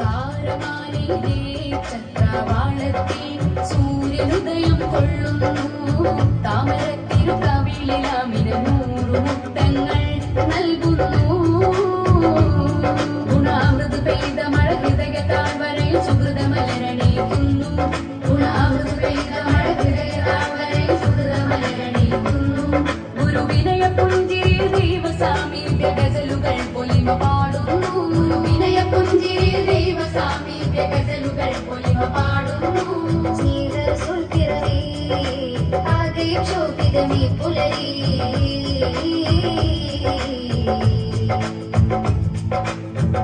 താരമാലയിലെ ചക്രവാളത്തിൽ സൂര്യനുദയം കൊള്ളുന്നു. താമരത്തിരുകവിളിലാമിന് 100 മുത്തങ്ങൾ നൽകുന്നു. ഗുണാമൃത് പെയ്ത മഴ ഹൃദയ താഴ്വരയിൽ സുഹൃതമലരണീക്കുന്നു. ഗുണാമൃത് പെയ്ത മഴ ഹൃദയ താഴ്വരയിൽ സുഹൃതമലരണീക്കുന്നു. ഗുരുവിനയ പുഞ്ചിരിയിൽ ദൈവസാമീപ്യ ഗസലുകൾ പൊലിമ പാടുന്നു. ഗുരുവിനയ പുഞ്ചിരിയിൽ ദൈവസാമീപ്യ ഗസലുകൾ പൊലിമ പാടുന്നു. സ്നേഹസുൽക്കിരവി ആകെയും ശോഭിതമീ പുലരി.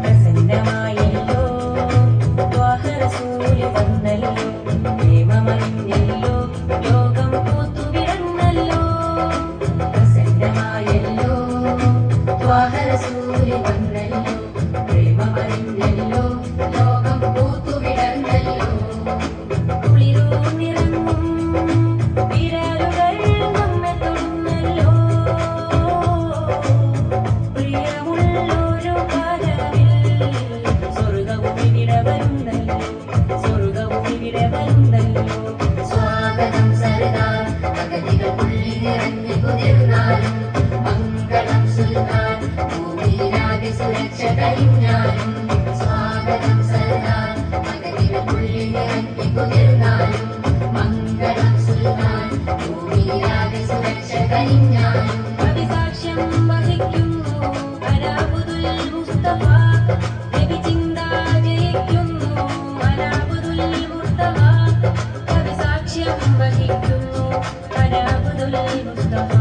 പ്രസന്നമായല്ലോ ത്വാഹറസൂല് വന്നല്ലോ. പ്രേമമറിഞ്ഞല്ലോ ലോകം പൂത്തുവിടന്നല്ലോ. പ്രസന്നമായല്ലോ ത്വാഹറസൂല് വന്നല്ലോ. പ്രേമമറിഞ്ഞല്ലോ ലോകം പൂത്തുവിടന്നല്ലോ. കുളിരൂന്നിറങ്ങും വിരലുകൾ നമ്മെ തൊടുന്നല്ലോ. പ്രിയമുള്ളൊരു കരവിൽ സ്വർഗവും ഇവിടെ വരുന്നല്ലോ. സ്വർഗവും ഇവിടെ വരുന്നല്ലോ. സ്വാഗതം സർദാർ പദ്ധതികൾ പുള്ളി നിറഞ്ഞു കുതിർന്നാലും മംഗളം സുൽത്താൻ ഭൂമിയിലാകെ സുരക്ഷ കഴിഞ്ഞാലും. സ്വാഗതം സർദാർ പദ്ധതികൾ പുള്ളി നിറഞ്ഞു കുതിർന്നാലും മംഗളം സുൽത്താൻ ഭൂമിയിലാകെ സുരക്ഷ കഴിഞ്ഞാലും. അഭിസാക്ഷ്യം വഹിക്കുന്നു അലാബുദുൽ മുസ്തഫ. നബി ചിന്ത ജയിക്കുന്നു അലാബുദുൽ മുസ്തഫ. അഭിസാക്ഷ്യം വഹിക്കുന്നു അലാബുദുൽ മുസ്തഫ.